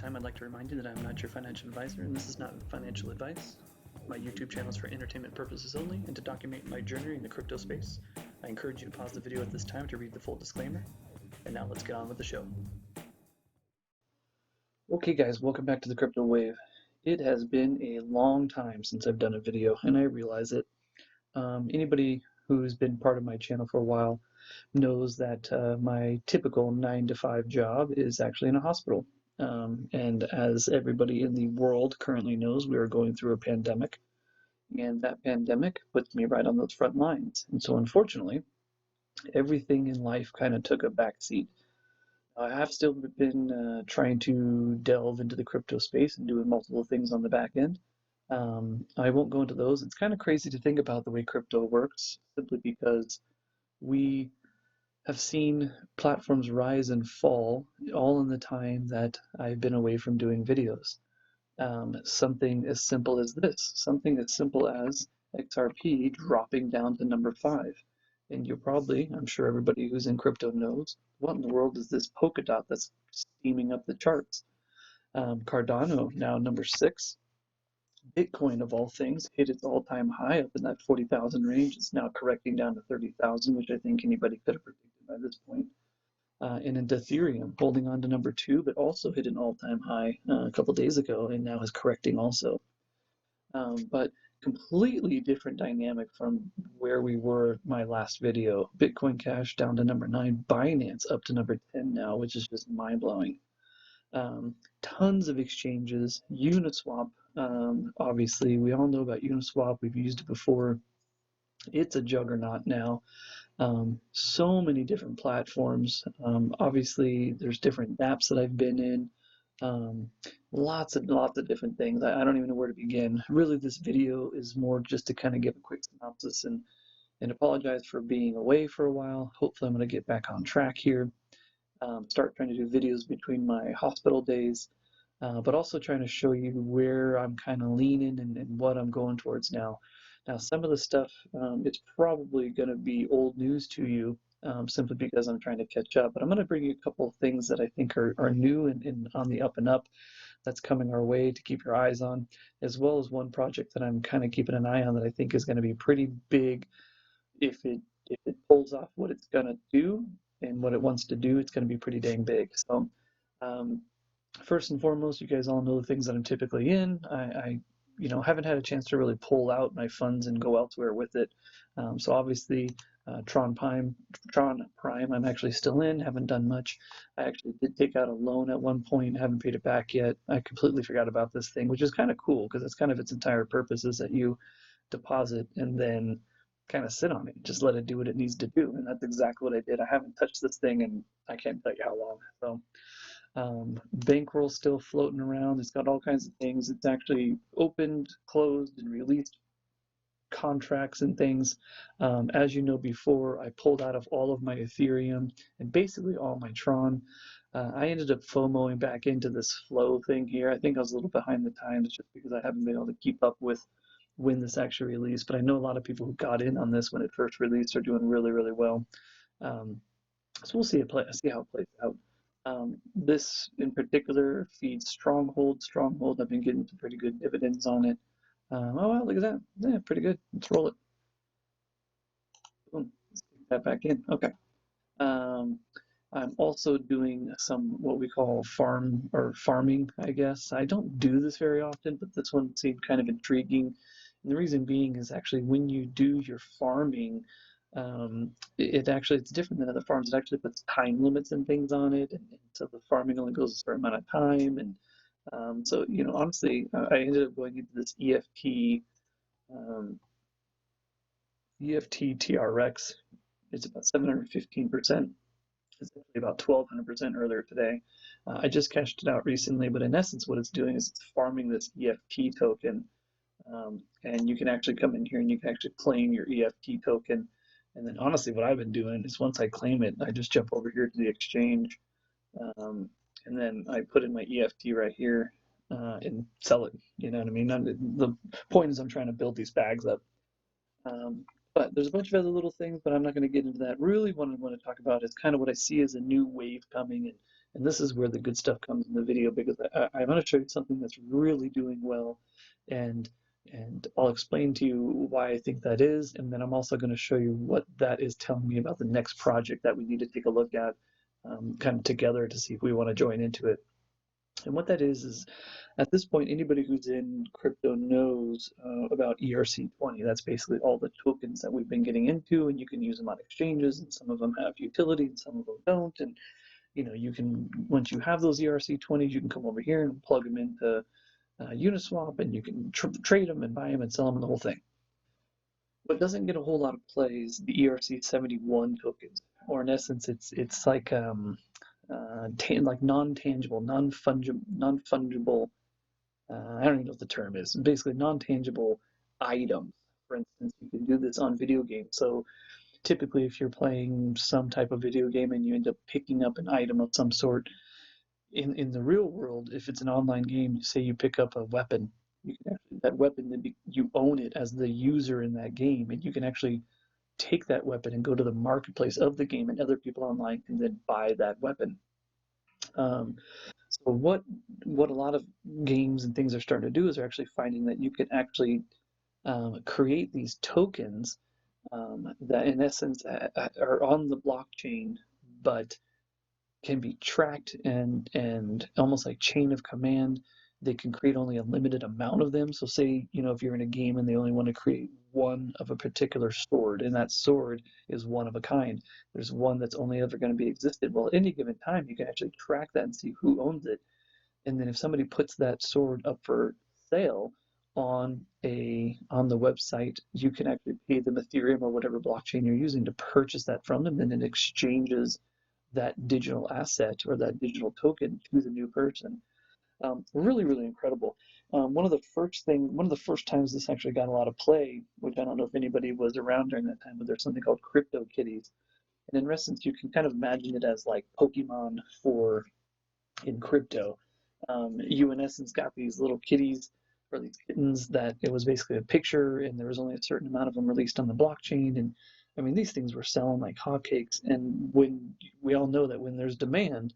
time, I'd like to remind you that I'm not your financial advisor and this is not financial advice. My YouTube channel is for entertainment purposes only and to document my journey in the crypto space. I encourage you to pause the video at this time to read the full disclaimer. And now let's get on with the show. Okay guys, welcome back to the Crypto Wave. It has been a long time since I've done a video and I realize it. Anybody who's been part of my channel for a while knows that my typical 9-to-5 job is actually in a hospital. And as everybody in the world currently knows, we are going through a pandemic, and that pandemic puts me right on those front lines. And so unfortunately, everything in life kind of took a backseat. I have still been trying to delve into the crypto space and doing multiple things on the back end. I won't go into those. It's kind of crazy to think about the way crypto works, simply because we have seen platforms rise and fall all in the time that I've been away from doing videos. Something as simple as this, something as simple as XRP dropping down to number 5. And you're probably, I'm sure everybody who's in crypto knows, what in the world is this polka dot that's steaming up the charts? Cardano now number 6. Bitcoin, of all things, hit its all-time high up in that 40,000 range. It's now correcting down to 30,000, which I think anybody could have predicted by this point. And in Ethereum, holding on to number 2, but also hit an all-time high a couple days ago, and now is correcting also. But completely different dynamic from where we were my last video. Bitcoin Cash down to number 9, Binance up to number 10 now, which is just mind-blowing. Tons of exchanges. Uniswap, obviously, we all know about Uniswap. We've used it before. It's a juggernaut now. So many different platforms. Obviously, there's different dapps that I've been in. Lots of different things. I don't even know where to begin. Really, this video is more just to kind of give a quick synopsis and apologize for being away for a while. Hopefully, I'm going to get back on track here. Start trying to do videos between my hospital days, but also trying to show you where I'm kind of leaning and what I'm going towards now. Now, some of the stuff, it's probably going to be old news to you, simply because I'm trying to catch up, but I'm going to bring you a couple of things that I think are new and on the up and up that's coming our way to keep your eyes on, as well as one project that I'm kind of keeping an eye on that I think is going to be pretty big. If it pulls off what it's going to do and what it wants to do, it's going to be pretty dang big. So first and foremost, you guys all know the things that I'm typically in. I haven't had a chance to really pull out my funds and go elsewhere with it. So obviously, TronPrime, I'm actually still in, haven't done much. I actually did take out a loan at one point, haven't paid it back yet. I completely forgot about this thing, which is kind of cool because it's kind of its entire purpose is that you deposit and then kind of sit on it, just let it do what it needs to do. And that's exactly what I did. I haven't touched this thing and I can't tell you how long. So Bankroll still floating around. It's got all kinds of things. It's actually opened, closed, and released contracts and things. As you know before, I pulled out of all of my Ethereum and basically all my Tron. I ended up FOMOing back into this flow thing here. I think I was a little behind the times just because I haven't been able to keep up with when this actually released, but I know a lot of people who got in on this when it first released are doing really, really well. So we'll see how it plays out. This in particular feeds Stronghold. Stronghold, I've been getting some pretty good dividends on it. Oh wow, look at that. Yeah, pretty good. Let's roll it. Boom. Let's get that back in. Okay. I'm also doing some what we call farming, I guess. I don't do this very often, but this one seemed kind of intriguing. And the reason being is actually when you do your farming, it's different than other farms. It actually puts time limits and things on it, and so the farming only goes a certain amount of time. And so, honestly, I ended up going into this EFT TRX. It's about 715%. It's actually about 1,200% earlier today. I just cashed it out recently, but in essence, what it's doing is it's farming this EFT token. And you can actually come in here and you can actually claim your EFT token. And then honestly, what I've been doing is once I claim it, I just jump over here to the exchange. And then I put in my EFT right here and sell it. You know what I mean? The point is I'm trying to build these bags up. But there's a bunch of other little things, but I'm not going to get into that. Really what I want to talk about is kind of what I see as a new wave coming And this is where the good stuff comes in the video, because I'm going to show you something that's really doing well, and I'll explain to you why I think that is, and then I'm also going to show you what that is telling me about the next project that we need to take a look at, kind of together, to see if we want to join into it. And what that is at this point, anybody who's in crypto knows about ERC20. That's basically all the tokens that we've been getting into, and you can use them on exchanges, and some of them have utility and some of them don't. And you can, once you have those ERC20s, you can come over here and plug them into Uniswap, and you can trade them and buy them and sell them and the whole thing. What doesn't get a whole lot of play is the ERC71 tokens, or in essence, it's like like non-tangible, non-fungible. I don't even know what the term is. Basically, non-tangible items. For instance, you can do this on video games. So typically, if you're playing some type of video game and you end up picking up an item of some sort, in the real world, if it's an online game, say you pick up a weapon, you can actually, that weapon, then you own it as the user in that game, and you can actually take that weapon and go to the marketplace of the game, and other people online can then buy that weapon. Um, so what a lot of games and things are starting to do is they're actually finding that you can actually create these tokens that, in essence, are on the blockchain, but can be tracked and almost like chain of command. They can create only a limited amount of them. So say, if you're in a game and they only want to create one of a particular sword, and that sword is one of a kind. There's one that's only ever going to be existed. Well, at any given time, you can actually track that and see who owns it. And then if somebody puts that sword up for sale on the website, you can actually pay them Ethereum or whatever blockchain you're using to purchase that from them, and it exchanges that digital asset or that digital token to the new person. Really, really incredible. One of the first times this actually got a lot of play, which I don't know if anybody was around during that time, but there's something called crypto kitties. And in essence, you can kind of imagine it as like Pokemon in crypto. You, in essence, got these little kitties or these kittens that it was basically a picture, and there was only a certain amount of them released on the blockchain. And I mean, these things were selling like hotcakes. And when we all know that when there's demand,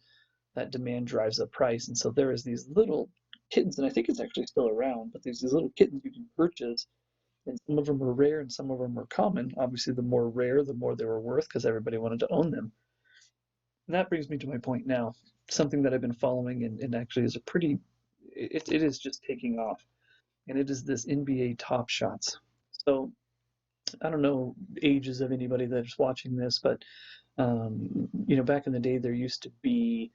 that demand drives up price. And so there is these little kittens, and I think it's actually still around, but there's these little kittens you can purchase, and some of them were rare and some of them were common. Obviously, the more rare, the more they were worth, because everybody wanted to own them. And that brings me to my point now. Something that I've been following, and actually is it is just taking off. And it is this NBA Top Shots. So I don't know ages of anybody that's watching this, but back in the day, there used to be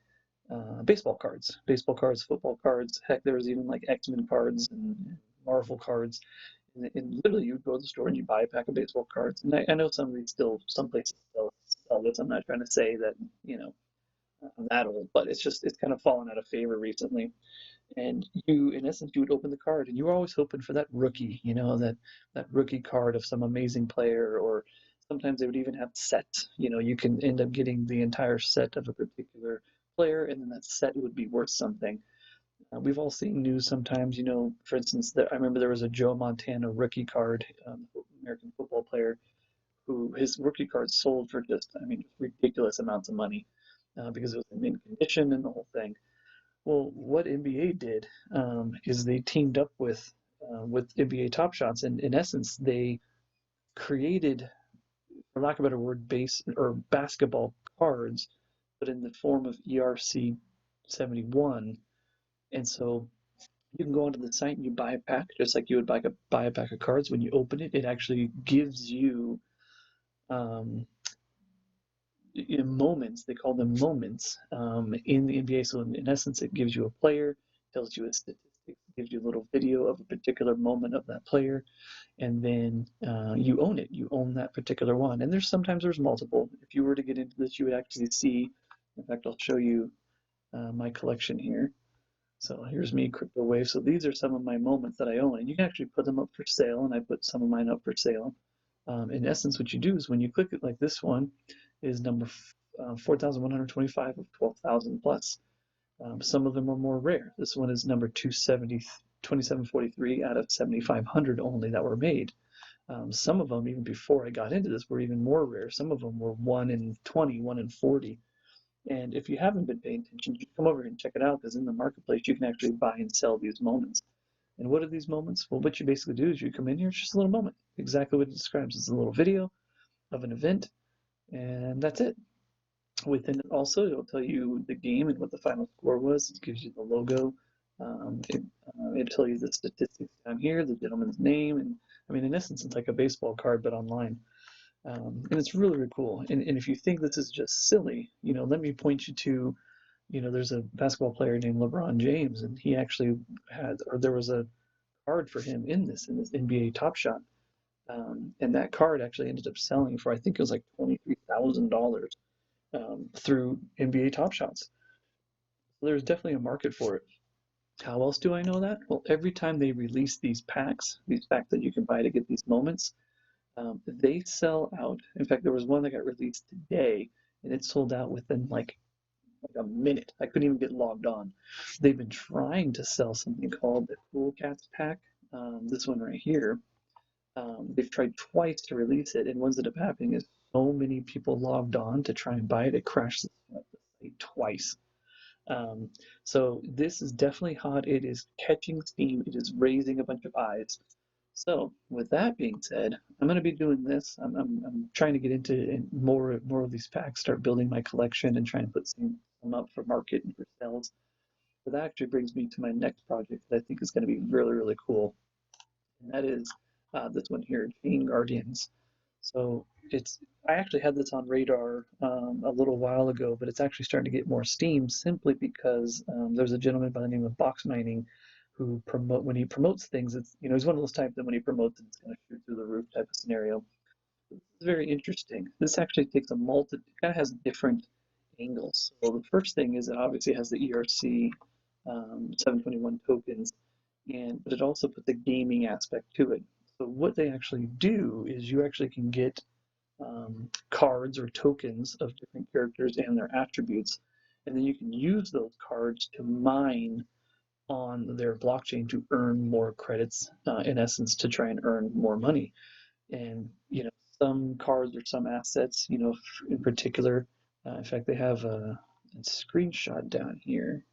baseball cards, football cards. Heck, there was even like X-Men cards and Marvel cards. And literally, you'd go to the store and you buy a pack of baseball cards. And I know some places still sell this. I'm not trying to say that, I'm that old, but it's kind of fallen out of favor recently. And in essence, you would open the card, and you were always hoping for that rookie, that rookie card of some amazing player, or sometimes they would even have sets. You can end up getting the entire set of a particular player, and then that set would be worth something. We've all seen news sometimes, for instance, I remember there was a Joe Montana rookie card, American football player, who his rookie card sold for just, I mean, ridiculous amounts of money, because it was in mint condition and the whole thing. Well, what NBA did, is they teamed up with NBA Top Shots, and in essence, they created, for lack of a better word, base or basketball cards, but in the form of ERC 71. And so you can go onto the site and you buy a pack, just like you would buy a pack of cards. When you open it, it actually gives you um, moments. They call them moments, in the NBA. So in essence, it gives you a player, tells you a statistic, gives you a little video of a particular moment of that player, and then you own it. You own that particular one. And there's multiple. If you were to get into this, you would actually see. In fact, I'll show you my collection here. So here's me, Crypto Wave. So these are some of my moments that I own, and you can actually put them up for sale. And I put some of mine up for sale. In essence, what you do is when you click it, like this one is number 4,125 of 12,000 plus. Some of them are more rare. This one is number 2743 out of 7,500 only that were made. Some of them, even before I got into this, were even more rare. Some of them were 1 in 20, 1 in 40. And if you haven't been paying attention, you come over and check it out because in the marketplace you can actually buy and sell these moments. And what are these moments? Well, what you basically do is you come in here, it's just a little moment. Exactly what it describes. It's a little video of an event, and that's it. Within it also, it'll tell you the game and what the final score was. It gives you the logo. It'll tell you the statistics down here, the gentleman's name, and I mean, in essence, it's like a baseball card but online. And it's really, really cool. And if you think this is just silly, let me point you to, there's a basketball player named LeBron James, and he actually had, or there was a card for him in this NBA Top Shot. And that card actually ended up selling for, I think it was like $23,000 through NBA Top Shots. So there's definitely a market for it. How else do I know that? Well, every time they release these packs that you can buy to get these moments, they sell out. In fact, there was one that got released today, and it sold out within like a minute. I couldn't even get logged on. They've been trying to sell something called the Cool Cats pack. This one right here. They've tried twice to release it, and what ended up happening is so many people logged on to try and buy it, it crashed the site twice. Um, so this is definitely hot. It is catching steam. It is raising a bunch of eyes. So with that being said, I'm going to be doing this. I'm trying to get into more of these packs, start building my collection, and trying to put some up for market and for sales. So that actually brings me to my next project that I think is going to be really, really cool, and that is this one here, Chain Guardians. So it's I actually had this on radar a little while ago, but it's actually starting to get more steam simply because there's a gentleman by the name of Box Mining who when he promotes things, it's he's one of those types that when he promotes it, it's going to shoot through the roof type of scenario. It's very interesting. This actually takes it kind of has different angles. So the first thing is it obviously has the ERC 721 tokens, but it also puts a gaming aspect to it. So what they actually do is you actually can get cards or tokens of different characters and their attributes, and then you can use those cards to mine on their blockchain to earn more credits, in essence, to try and earn more money. And some cards or some assets, in particular, in fact, they have a screenshot down here.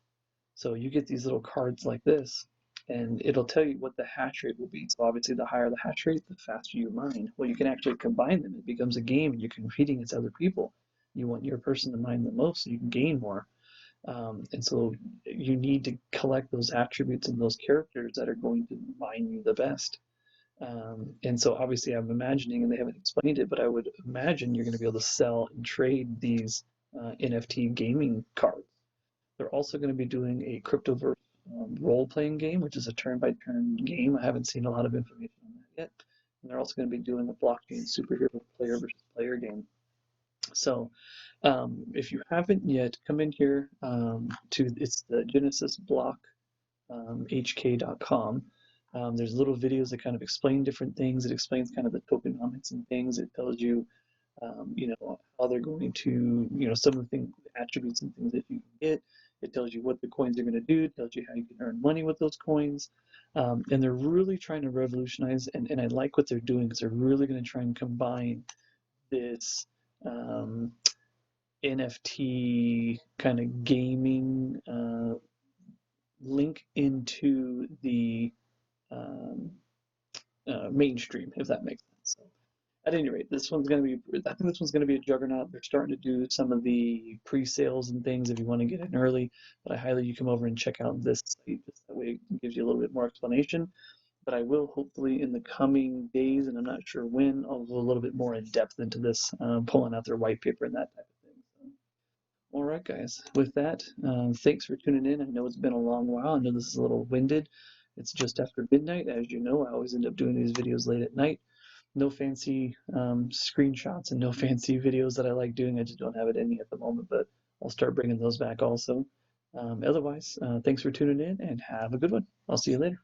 So you get these little cards like this, and it'll tell you what the hash rate will be. So obviously, the higher the hash rate, the faster you mine. Well, you can actually combine them. It becomes a game, and you're competing against other people. You want your person to mine the most, so you can gain more. And so you need to collect those attributes and those characters that are going to mine you the best. And so obviously, I'm imagining, and they haven't explained it, but I would imagine you're going to be able to sell and trade these NFT gaming cards. They're also going to be doing a cryptoverse role-playing game, which is a turn-by-turn game. I haven't seen a lot of information on that yet. And they're also going to be doing a blockchain superhero player versus player game. So if you haven't yet, come in here it's the Genesis Block hk.com. There's little videos that kind of explain different things. It explains kind of the tokenomics and things. It tells you how they're going to, some of the things, attributes and things that you can get. It tells you what the coins are going to do. It tells you how you can earn money with those coins. And they're really trying to revolutionize, and I like what they're doing because they're really going to try and combine this NFT kind of gaming link into the um, mainstream, if that makes sense. So, at any rate, this one's going to be, I think this one's going to be a juggernaut. They're starting to do some of the pre-sales and things if you want to get in early, but I highly you come over and check out this site. Just that way it gives you a little bit more explanation. But I will hopefully in the coming days, and I'm not sure when, I'll go a little bit more in depth into this, pulling out their white paper and that type of thing. So, all right, guys. With that, thanks for tuning in. I know it's been a long while. I know this is a little winded. It's just after midnight. As you know, I always end up doing these videos late at night. No fancy screenshots and no fancy videos that I like doing. I just don't have it in me at the moment, but I'll start bringing those back also. Otherwise, thanks for tuning in and have a good one. I'll see you later.